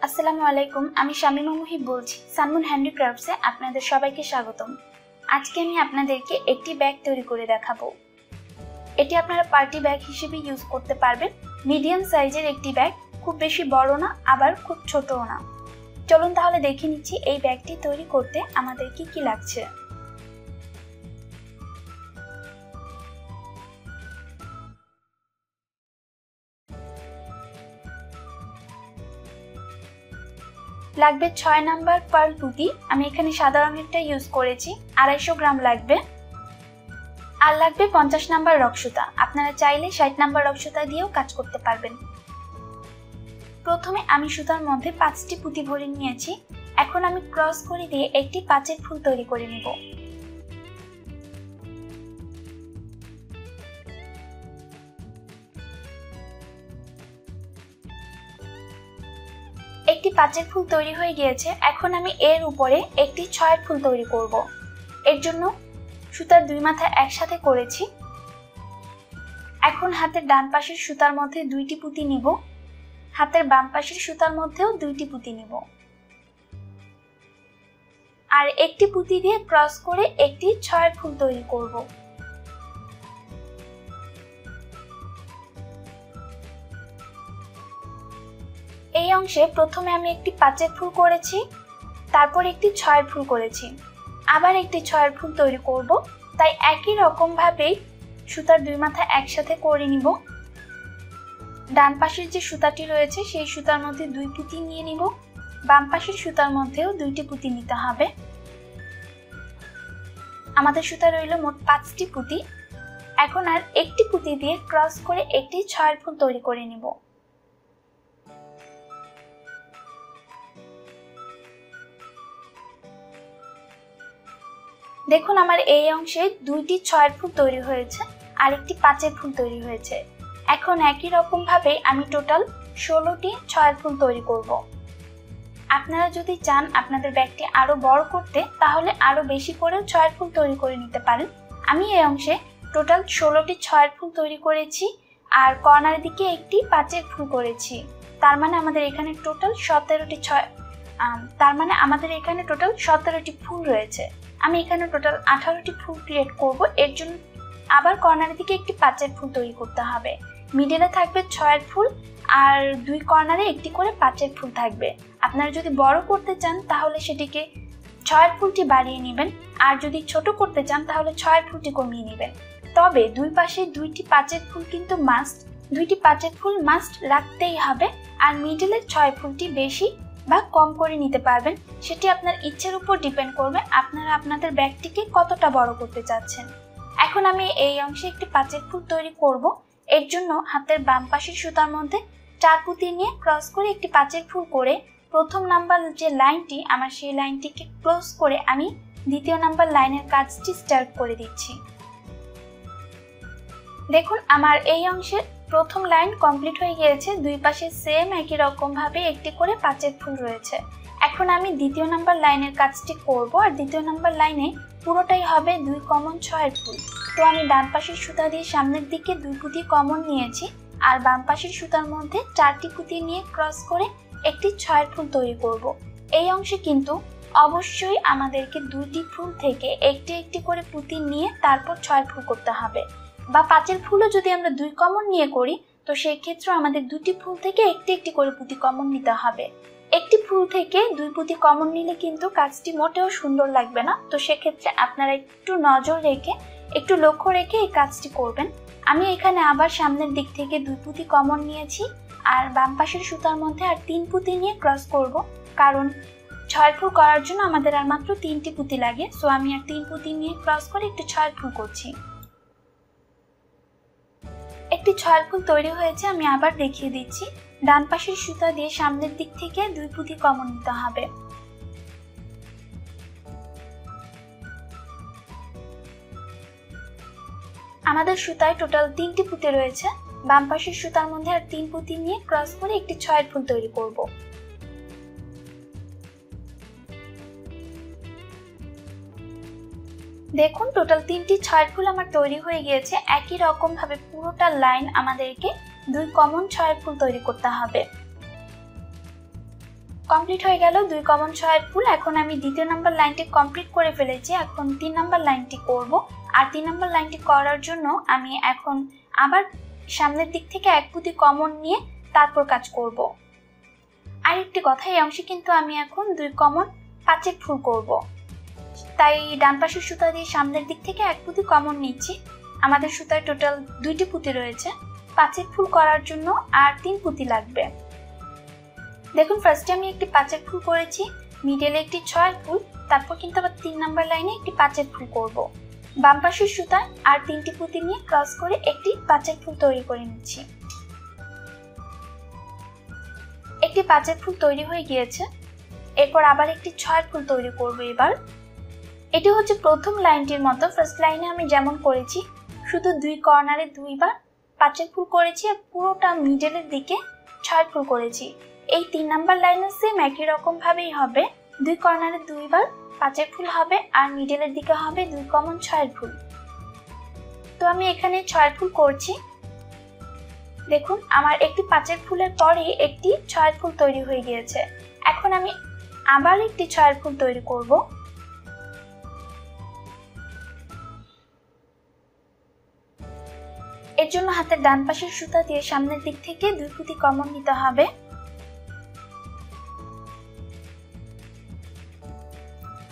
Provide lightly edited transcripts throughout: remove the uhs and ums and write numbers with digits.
আসসালামু আলাইকুম, আমি শামিমা মুহিব বলছি সানমুন হ্যান্ডিক্রাফটসে আপনাদের সবাইকে স্বাগতম। আজকে আমি আপনাদেরকে একটি ব্যাগ তৈরি করে দেখাবো। এটি আপনারা পার্টি ব্যাগ হিসেবে ইউজ করতে পারবেন। মিডিয়াম সাইজের একটি ব্যাগ, খুব বেশি বড় না আবার খুব ছোটও না। চলুন তাহলে দেখে নিচ্ছি এই ব্যাগটি তৈরি করতে আমাদের কি লাগছে। লাগবে 6 নাম্বার পার্ল পুঁতি, আমি এখানে সাদা রঙেরটা ইউজ করেছি, 250 গ্রাম লাগবে। আর লাগবে 50 নাম্বার রক্সুতা, আপনারা চাইলে 60 নাম্বার রক্সুতা দিয়েও কাজ করতে পারবেন। প্রথমে আমি সুতার মধ্যে 5টি পুঁতি ভরে নিয়েছি। এখন আমি ক্রস করে দিয়ে একটি পাঁচের ফুল তৈরি করে নেব। একটি পাঁচের ফুল তৈরি হয়ে গিয়েছে। এখন আমি এর উপরে একটি 6 ফুল তৈরি করব। এর জন্য সুতার দুই মাথা একসাথে করেছি। এখন হাতের ডান পাশের সুতার মধ্যে 2টি পুঁতি নিব, হাতের বাম পাশের সুতার মধ্যেও 2টি পুঁতি নিব, আর একটি পুঁতি দিয়ে ক্রস করে একটি 6 ফুল তৈরি করব। এই অংশে প্রথমে আমি একটি 5 ফুল করেছি, তারপর একটি 6 ফুল করেছি, আবার একটি 6 ফুল তৈরি করব। তাই একই রকম ভাবেই সুতার দুই মাথা একসাথে করে নিব। ডান পাশের যে সুতাটি রয়েছে সেই সুতার মধ্যে 2 পুঁতি নিয়ে নিব, বাম পাশের সুতার মধ্যেও 2টি পুঁতি নিতে হবে। আমাদের সুতা রইল মোট 5টি পুঁতি। এখন আর একটি পুঁতি দিয়ে ক্রস করে একটি 6 ফুল তৈরি করে নিব। দেখুন আমার এই অংশে 2টি 6 ফুল তৈরি হয়েছে আর একটি 5 ফুল তৈরি হয়েছে। এখন একই রকম ভাবে আমি টোটাল 16টি 6 ফুল তৈরি করব। আপনারা যদি চান আপনাদের ব্যাগটি আরো বড় করতে তাহলে আরো বেশি করেও 6 ফুল তৈরি করে নিতে পারেন। আমি এই অংশে টোটাল 16টি 6 ফুল তৈরি করেছি আর কর্নারের দিকে একটি 5 ফুল করেছি। তার মানে আমাদের এখানে টোটাল 17টি ফুল রয়েছে। আমি এখানে টোটাল 18টি ফুল ক্রিয়েট করব। এর জন্য আবার কর্নারের দিকে একটি 5 ফুল তৈরি করতে হবে। মিডলে থাকবে 6 ফুল আর 2 কর্নারে একটি করে 5 ফুল থাকবে। আপনারা যদি বড় করতে চান তাহলে সেটিকে 6 ফুলটি বাড়িয়ে নেবেন, আর যদি ছোট করতে চান তাহলে 6 ফুলটি কমিয়ে নেবেন। তবে দুই পাশে 2টি 5 ফুল কিন্তু মাস্ট, 2টি 5 ফুল মাস্ট রাখতেই হবে। আর মিডলের 6 ফুলটি বেশি বা কম করে নিতে পারবেন, সেটি আপনার ইচ্ছের উপর ডিপেন্ড করবে আপনারা আপনাদের ব্যাগটিকে কতটা বড় করতে চাচ্ছেন। এখন আমি এই অংশে একটি 5 ফুল তৈরি করব। এর জন্য হাতের বাম পাশের সুতার মধ্যে 4 পুঁতি নিয়ে ক্রস করে একটি 5 ফুল করে প্রথম নাম্বার যে লাইনটি আমার সেই লাইনটিকে ক্লোজ করে আমি দ্বিতীয় নাম্বার লাইনের কাজটি স্টার্ট করে দিচ্ছি। দেখুন আমার এই অংশে প্রথম লাইন কমপ্লিট হয়ে গিয়েছে। দুই পাশে সেম একই রকম ভাবে একটি করে 5 ফুল রয়েছে। এখন আমি দ্বিতীয় নাম্বার লাইনের কাজটি করব, আর দ্বিতীয় নাম্বার লাইনে পুরোটাই হবে 2 কমন 6 ফুল। তো আমি ডান পাশের সুতা দিয়ে সামনের দিকে 2 পুঁতি কমন নিয়েছি আর বাম পাশের সুতার মধ্যে 4টি পুঁতি নিয়ে ক্রস করে একটি 6 ফুল তৈরি করব। এই অংশে কিন্তু অবশ্যই আমাদেরকে 2টি ফুল থেকে একটি একটি করে পুঁতি নিয়ে তারপর 6 ফুল করতে হবে। বা 5 ফুলও যদি আমরা 2 কমন নিয়ে করি তো সেই ক্ষেত্রে আমাদের 2টি ফুল থেকে একটি একটি করে পুঁতি কমন নিতে হবে। একটি ফুল থেকে 2 পুঁতি কমন নিলে কিন্তু কাজটি মোটেও সুন্দর লাগবে না। তো সেক্ষেত্রে আপনারা একটু নজর রেখে, একটু লক্ষ্য রেখে এই কাজটি করবেন। আমি এখানে আবার সামনের দিক থেকে 2 পুঁতি কমন নিয়েছি আর বাম পাশের সুতার মধ্যে আর 3 পুঁতি নিয়ে ক্রস করব, কারণ 6 ফুল করার জন্য আমাদের আর মাত্র 3টি পুঁতি লাগে। সো আমি আর 3 পুঁতি নিয়ে ক্রস করে একটি 6 ফুল করছি। একটি 6 ফুল তৈরি হয়েছে, আমি আবার দেখিয়ে দিচ্ছি। ডান পাশের সুতা দিয়ে সামনের দিক থেকে 2 পুঁতি কমন নিতে হবে। আমাদের সুতায় টোটাল 3টি পুঁতি রয়েছে। বাম পাশের সুতার মধ্যে আর 3 পুঁতি নিয়ে ক্রস করে একটি 6 ফুল তৈরি করব। দেখুন টোটাল 3টি 6 ফুল আমার তৈরি হয়ে গিয়েছে। একই রকম ভাবে পুরোটা লাইন আমাদেরকে 2 কমন 6 ফুল তৈরি করতে হবে। কমপ্লিট হয়ে গেল 2 কমন 6 ফুল। এখন আমি দ্বিতীয় নাম্বার লাইনটি কমপ্লিট করে ফেলেছি। এখন 3 নাম্বার লাইনটি করব। আর 3 নাম্বার লাইনটি করার জন্য আমি এখন আবার সামনের দিক থেকে এক পুঁতি কমন নিয়ে তারপর কাজ করব। আরেকটি কথা, এই অংশে কিন্তু আমি এখন 2 কমন 5 ফুল করব। তাই ডান পাশের সুতা দিয়ে সামনের দিক থেকে এক পুঁতি কমন নিচ্ছি। আমাদের সুতায় টোটাল 2টি পুঁতি রয়েছে। 5 ফুল করার জন্য আর 3 পুঁতি লাগবে। দেখুন, ফার্স্টে আমি একটি 5 ফুল করেছি, মিডলে একটি 6 ফুল, তারপর কিন্তু আবার 3 নাম্বার লাইনে একটি 5 ফুল করব। বাম পাশের সুতায় আর 3টি পুঁতি নিয়ে ক্রস করে একটি 5 ফুল তৈরি করে নিচ্ছি। একটি 5 ফুল তৈরি হয়ে গিয়েছে। এরপর আবার একটি 6 ফুল তৈরি করব। এবার এটি হচ্ছে প্রথম লাইনটির মতো। ফার্স্ট লাইনে আমি যেমন করেছি, শুধু 2 কর্নারে 2 বার 5 ফুল করেছি আর পুরোটা মিডলের দিকে 6 ফুল করেছি। এই 3 নাম্বার লাইনে সেম একই রকম ভাবেই হবে। 2 কর্নারে 2 বার 5 ফুল হবে আর মিডলের দিকে হবে 2 কমন 6 ফুল। তো আমি এখানে 6 ফুল করছি। দেখুন, আমার একটি 5 ফুলের পরে একটি 6 ফুল তৈরি হয়ে গিয়েছে। এখন আমি আবার একটি 6 ফুল তৈরি করব। এর জন্য হাতের ডান পাশের সুতা দিয়ে সামনের দিক থেকে 2 পুঁতি কমন নিতে হবে।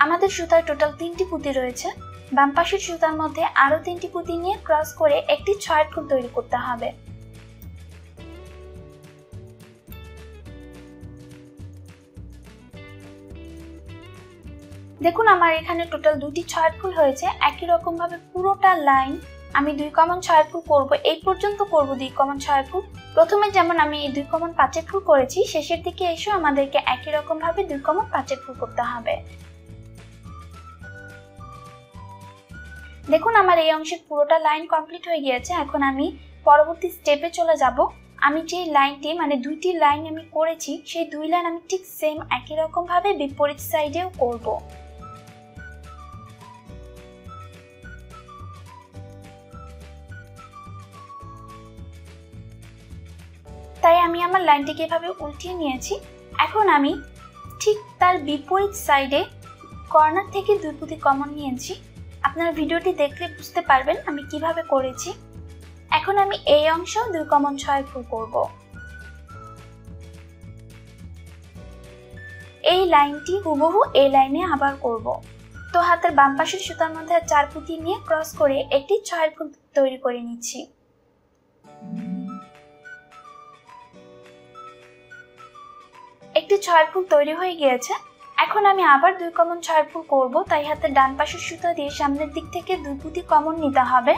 আমাদের সুতায় টোটাল 3টি পুঁতি রয়েছে। বাম পাশের সুতার মধ্যে আরো 3টি পুঁতি নিয়ে ক্রস করে একটি 6 ফুল তৈরি করতে হবে। দেখুন, আমার এখানে টোটাল 2টি 6 ফুল হয়েছে। একই রকম ভাবে পুরোটা লাইন আমি 2 কমন 6 ফুল করব। এই পর্যন্ত করব 2 কমন 6 ফুল। প্রথমে যেমন আমি 2 কমন 5 ফুল করেছি, শেষের দিকে এসে আমাদেরকে একই রকম ভাবে 2 কমন 5 ফুল করতে হবে। দেখুন, আমার এই অংশের পুরোটা লাইন কমপ্লিট হয়ে গিয়েছে। এখন আমি পরবর্তী স্টেপে চলে যাব। আমি যে লাইনটি মানে 2টি লাইন আমি করেছি, সেই 2 লাইন আমি ঠিক সেম একই রকম ভাবে বিপরীত সাইডেও করব। তাই আমি আমার লাইনটিকে এভাবে উল্টিয়ে নিয়েছি। এখন আমি ঠিক তার বিপরীত সাইডে কর্নার থেকে 2 পুঁতি কমন নিয়েছি। আপনারা ভিডিওটি দেখলে বুঝতে পারবেন আমি কিভাবে করেছি। এখন আমি এই অংশেও 2 কমন 6 ফুল করব। এই লাইনটি হুবহু এই লাইনে আবার করব। তো হাতের বাম পাশের সুতার মধ্যে 4 পুঁতি নিয়ে ক্রস করে একটি 6 ফুল তৈরি করে নিচ্ছি। একটি 6 ফুল তৈরি হয়ে গিয়েছে। এখন আমি আবার 2 কমন 6 ফুল করব। তাই হাতের ডান পাশের সুতা দিয়ে সামনের দিক থেকে 2 পুঁতি কমন নিতে হবে।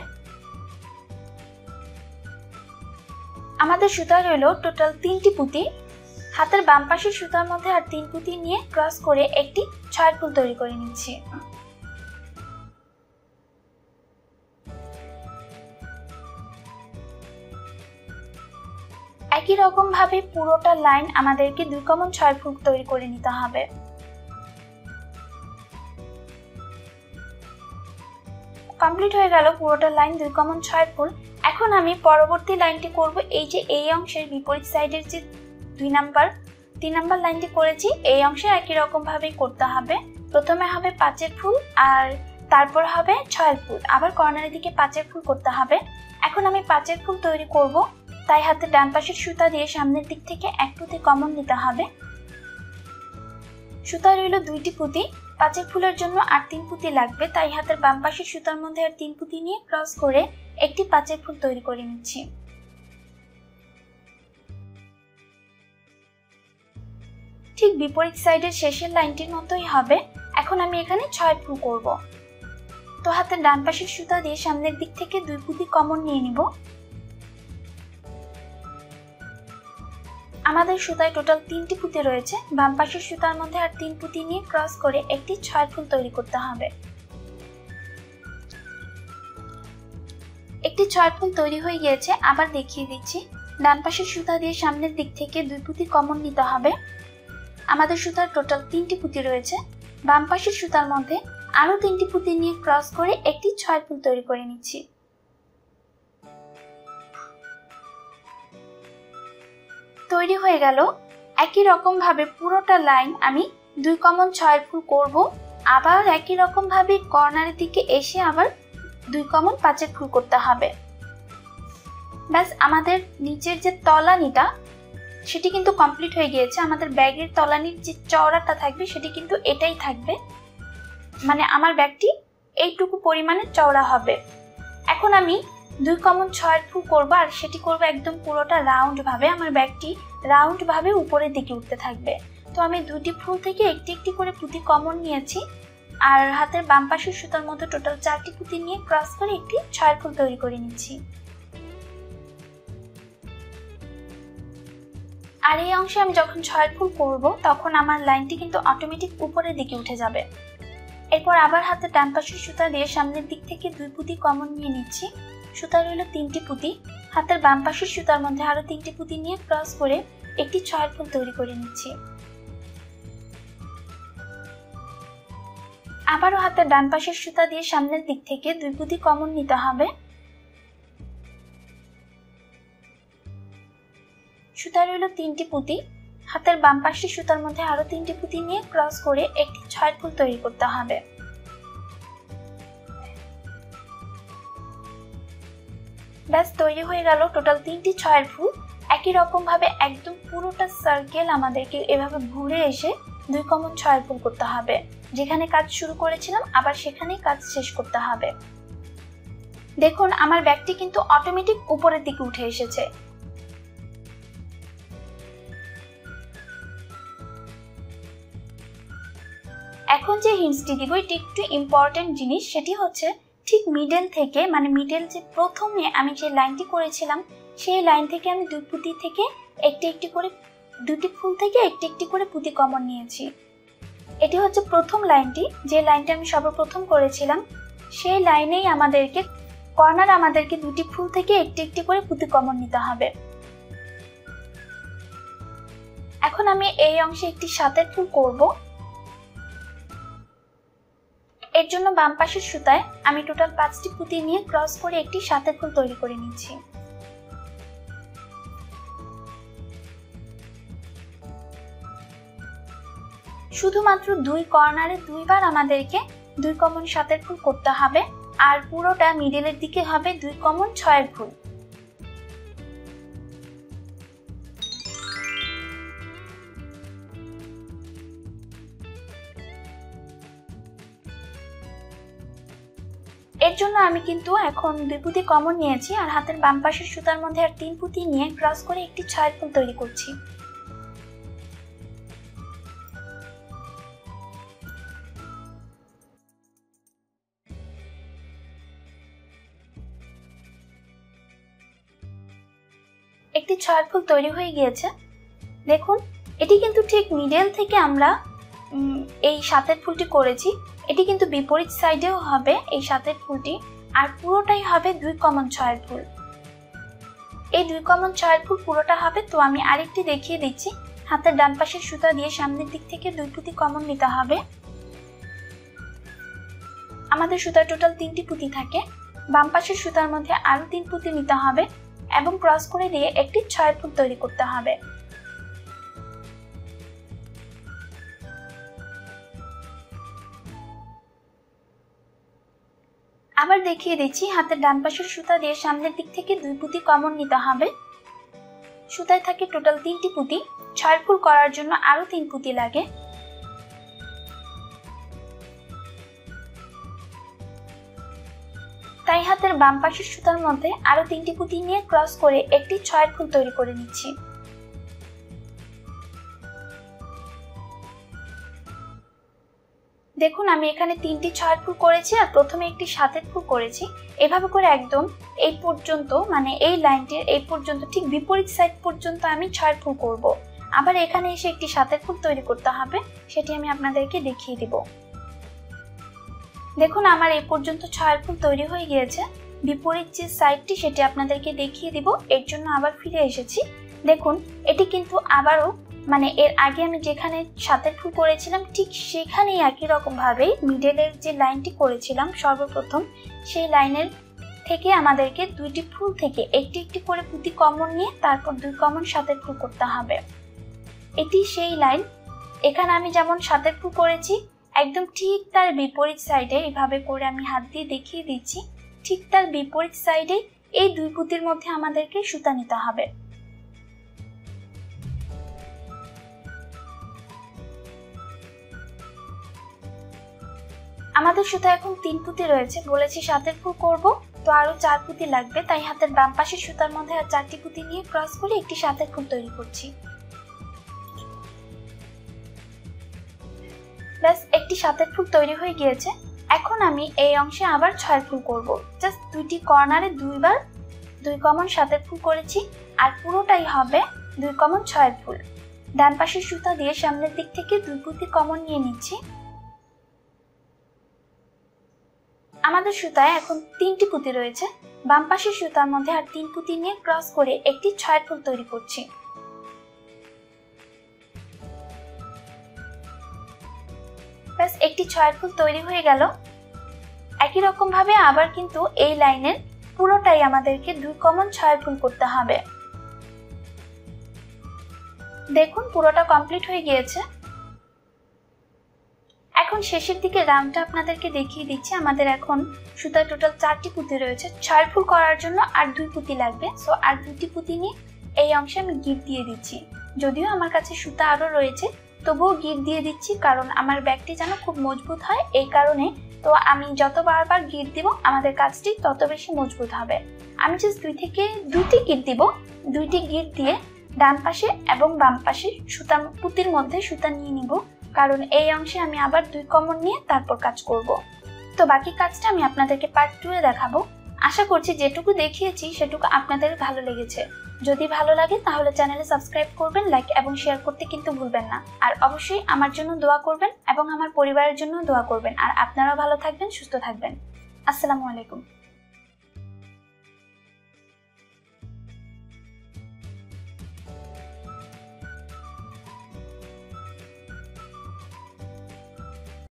আমাদের সুতা রইল টোটাল 3টি পুঁতি। হাতের বাম পাশের সুতার মধ্যে আর 3 পুঁতি নিয়ে ক্রস করে একটি 6 ফুল তৈরি করে নিচ্ছি। একই রকম ভাবে পুরোটা লাইন আমাদেরকে 2 কমন 6 ফুল তৈরি করে নিতে হবে। কমপ্লিট হয়ে গেল পুরোটা লাইন 2 কমন 6 ফুল। এখন আমি পরবর্তী লাইনটি করব। এই যে এই অংশের বিপরীত সাইডের যে 3 নাম্বার লাইনটি করেছি, এই অংশে একই রকম ভাবেই করতে হবে। প্রথমে হবে 5 ফুল আর তারপর হবে 6 ফুল, আবার কর্নারের দিকে 5 ফুল করতে হবে। এখন আমি 5 ফুল তৈরি করব। তাই হাতের ডান পাশের সুতা দিয়ে সামনের দিক থেকে 1 পুঁতি কমন নিতে হবে। সুতা রইল 2টি পুঁতি। 5 ফুলের জন্য আর 3 পুঁতি লাগবে। তাই হাতের বাম পাশের সুতার মধ্যে আর 3 পুঁতি নিয়ে ক্রস করে একটি 5 ফুল তৈরি করে নিচ্ছি। ঠিক বিপরীত সাইডের শেষের লাইনটির মতোই হবে। এখন আমি এখানে 6 ফুল করব। তো হাতের ডান পাশের সুতা দিয়ে সামনের দিক থেকে 2 পুঁতি কমন নিয়ে নিব। আমাদের সুতায় টোটাল 3টি পুঁতি রয়েছে। বাম পাশের সুতার মধ্যে আর 3 পুঁতি নিয়ে ক্রস করে একটি 6 ফুল তৈরি করতে হবে। একটি 6 ফুল তৈরি হয়ে গিয়েছে। আবার দেখিয়ে দিচ্ছি। ডান পাশের সুতা দিয়ে সামনের দিক থেকে 2 পুঁতি কমন নিতে হবে। আমাদের সুতার টোটাল 3টি পুঁতি রয়েছে। বাম পাশের সুতার মধ্যে আরো 3টি পুঁতি নিয়ে ক্রস করে একটি 6 ফুল তৈরি করে নিচ্ছি। তৈরি হয়ে গেল একই রকম ভাবে পুরোটা লাইন আমি 2 কমন 6 ফুল করব। আবার একই রকম ভাবে কর্নারের দিকে এসে আবার 2 কমন 5 ফুল করতে হবে। ব্যাস আমাদের নিচের যে তলানিটা সেটি কিন্তু কমপ্লিট হয়ে গিয়েছে। আমাদের ব্যাগের তলানির যে চওড়াটা থাকবে সেটি কিন্তু এটাই থাকবে, মানে আমার ব্যাগটি এইটুকু পরিমাণে চওড়া হবে। এখন আমি 2 কমন 6 ফুল করব আর সেটি করব একদম পুরোটা রাউন্ড ভাবে। আমার ব্যাগটি রাউন্ড ভাবে উপরের দিকে উঠতে থাকবে। তো আমি 2টি ফুল থেকে একটি একটি করে পুঁতি কমন নিয়েছি আর হাতের বাম পাশের সুতার মধ্যে টোটাল 4টি পুঁতি নিয়ে ক্রস করে একটি 6 ফুল তৈরি করে নিচ্ছি। আর এই অংশে আমি যখন 6 ফুল করব তখন আমার লাইনটি কিন্তু অটোমেটিক উপরের দিকে উঠে যাবে। এরপর আবার হাতের ডান পাশের সুতা দিয়ে সামনের দিক থেকে 2 পুঁতি কমন নিয়ে নিচ্ছি। সুতা রইল 3টি পুঁতি, হাতের বাম পাশের সুতার মধ্যে আরো 3টি পুঁতি নিয়ে ক্রস করে একটি 6 ফুল তৈরি করে নিচ্ছি। আবারও হাতের ডান পাশের সুতা দিয়ে সামনের দিক থেকে 2 পুঁতি কমন নিতে হবে। সুতা রইল 3টি পুঁতি, হাতের বাম পাশের সুতার মধ্যে আরো 3টি পুঁতি নিয়ে ক্রস করে একটি 6 ফুল তৈরি করতে হবে। ব্যাস তৈরি হয়ে গেল টোটাল 3টি 6 ফুল। একই রকম ভাবে একদম পুরোটা সার্কেল আমাদেরকে এভাবে ঘুরে এসে 2 কমন 6 ফুল করতে হবে। যেখানে কাজ শুরু করেছিলাম আবার সেখানেই কাজ শেষ করতে হবে। দেখুন আমার ব্যাগটি কিন্তু অটোমেটিক উপরের দিকে উঠে এসেছে। এখন যে হিন্টসটি দিব এটি একটু ইম্পর্টেন্ট জিনিস, সেটি হচ্ছে ঠিক মিডল থেকে, মানে মিডল যে প্রথমে আমি যে লাইনটি করেছিলাম সেই লাইন থেকে আমি 2 পুঁতি থেকে একটি একটি করে 2টি ফুল থেকে একটি একটি করে পুঁতি কমন নিয়েছি। এটি হচ্ছে প্রথম লাইনটি, যে লাইনটা আমি সর্বপ্রথম করেছিলাম সেই লাইনেই আমাদেরকে কর্নার আমাদেরকে 2টি ফুল থেকে একটি একটি করে পুঁতি কমন নিতে হবে। এখন আমি এই অংশে একটি 7 ফুল করব। এর জন্য বাম পাশের সুতায় আমি টোটাল 5টি পুঁতি নিয়ে ক্রস করে একটি 7 ফুল তৈরি করে নিচ্ছি। শুধুমাত্র 2 কর্নারে 2 বার আমাদেরকে 2 কমন 7 ফুল করতে হবে আর পুরোটা মিডলের দিকে হবে 2 কমন 6 ফুল। এর জন্য আমি কিন্তু এখন 2 পুঁতি কমন নিয়েছি আর হাতের বাম পাশের সুতার মধ্যে আর 3 পুঁতি নিয়ে ক্রস করে একটি 6 ফুল তৈরি করছি। একটি 6 ফুল তৈরি হয়ে গিয়েছে। দেখুন এটি কিন্তু ঠিক মিডল থেকে আমরা এই 7 ফুলটি করেছি, এটি কিন্তু বিপরীত সাইডেও হবে এই 7 ফুলটি আর পুরোটাই হবে 2 কমন 6 ফুল। এই 2 কমন 6 ফুল পুরোটা হবে। তো আমি আরেকটি দেখিয়ে দিচ্ছি। হাতের ডান পাশের সুতা দিয়ে সামনের দিক থেকে 2 পুঁতি কমন নিতে হবে। আমাদের সুতার টোটাল 3টি পুঁতি থাকে, বাম পাশের সুতার মধ্যে আরো 3 পুঁতি নিতে হবে এবং ক্রস করে দিয়ে একটি 6 ফুল তৈরি করতে হবে। আবার দেখিয়ে দিচ্ছি, হাতের ডান পাশের সুতা দিয়ে সামনের দিক থেকে 2 পুঁতি কমন নিতে হবে। সুতায় থাকে টোটাল 3টি পুঁতি, 6 ফুল করার জন্য আরো 3 পুঁতি লাগে। তাই হাতের বাম পাশের সুতার মধ্যে আরো 3টি পুঁতি নিয়ে ক্রস করে একটি 6 ফুল তৈরি করে নিচ্ছি। দেখুন আমি এখানে 3টি 6 ফুল করেছি আর প্রথমে একটি 7 ফুল করেছি। এভাবে করে একদম এই পর্যন্ত, মানে এই লাইনটির এই পর্যন্ত ঠিক বিপরীত সাইড পর্যন্ত আমি 6 ফুল করব। আবার এখানে এসে একটি 7 ফুল তৈরি করতে হবে, সেটি আমি আপনাদেরকে দেখিয়ে দিব। দেখুন আমার এই পর্যন্ত 6 ফুল তৈরি হয়ে গিয়েছে। বিপরীত যে সাইডটি সেটি আপনাদেরকে দেখিয়ে দিব, এর জন্য আবার ফিরে এসেছি। দেখুন এটি কিন্তু আবারও, মানে এর আগে আমি যেখানে 7 ফুল করেছিলাম ঠিক সেখানেই একই রকম ভাবে মিডলের যে লাইনটি করেছিলাম সর্বপ্রথম সেই লাইনের থেকে আমাদেরকে 2টি ফুল থেকে একটি একটি করে পুঁতি কমন নিয়ে তারপর 2 কমন 7 ফুল করতে হবে। এটি সেই লাইন। এখানে আমি যেমন 7 ফুল করেছি, একদম ঠিক তার বিপরীত সাইডে এভাবে করে আমি হাত দিয়ে দেখিয়ে দিচ্ছি, ঠিক তার বিপরীত সাইডে এই 2 পুঁতির মধ্যে আমাদেরকে সুতা নিতে হবে। আমাদের সুতা এখন 3 পুঁতি রয়েছে, বলেছি 7 ফুল করব, তো আরো 4 পুঁতি লাগবে, তাই হাতের বাম পাশের সুতার মধ্যে আর 4টি পুঁতি নিয়ে ক্রস করে একটি 7 ফুল তৈরি করছি। ব্যাস, একটি 7 ফুল তৈরি হয়ে গিয়েছে। এখন আমি এই অংশে আবার 6 ফুল করব। জাস্ট দুইটি কর্নারে দুইবার 2 কমন 7 ফুল করেছি, আর পুরোটাই হবে 2 কমন 6 ফুল। ডান পাশের সুতা দিয়ে সামনের দিক থেকে 2 পুঁতি কমন নিয়ে নিচ্ছি। আমাদের সুতায় এখন 3টি পুঁতি রয়েছে, বাম পাশের সুতার মধ্যে আর 3 পুঁতি নিয়ে ক্রস করে একটি 6 ফুল তৈরি করছি। ব্যাস, একটি 6 ফুল তৈরি হয়ে গেল। একই রকম ভাবে আবার কিন্তু এই লাইনের পুরোটাই আমাদেরকে 2 কমন 6 ফুল করতে হবে। দেখুন পুরোটা কমপ্লিট হয়ে গিয়েছে। এখন শেষের দিকে রাউন্ডটা আপনাদেরকে দেখিয়ে দিচ্ছি। আমাদের এখন সুতায় টোটাল 4টি পুঁতি রয়েছে, 6 ফুল করার জন্য আর 2 পুঁতি লাগবে। সো আর 2টি পুঁতি নিয়ে এই অংশে আমি গিট দিয়ে দিচ্ছি। যদিও আমার কাছে সুতা আরো রয়েছে, তবুও গিট দিয়ে দিচ্ছি, কারণ আমার ব্যাগটি যেন খুব মজবুত হয়, এই কারণে। তো আমি যত বারবার গিট দিব আমাদের কাজটি তত বেশি মজবুত হবে। আমি জাস্ট 2 থেকে 2টি গিট দিব। 2টি গিট দিয়ে ডান পাশে এবং বাম পাশে সুতা পুঁতির মধ্যে সুতা নিয়ে নিব, কারণ এই অংশে আমি আবার 2 কমন নিয়ে তারপর কাজ করব। তো বাকি কাজটা আমি আপনাদেরকে পার্ট 2 এ দেখাবো। আশা করছি যেটুকু দেখিয়েছি সেটুকু আপনাদের ভালো লেগেছে। যদি ভালো লাগে তাহলে চ্যানেলে সাবস্ক্রাইব করবেন, লাইক এবং শেয়ার করতে কিন্তু ভুলবেন না। আর অবশ্যই আমার জন্য দোয়া করবেন এবং আমার পরিবারের জন্য দোয়া করবেন। আর আপনারাও ভালো থাকবেন, সুস্থ থাকবেন। আসসালামু আলাইকুম।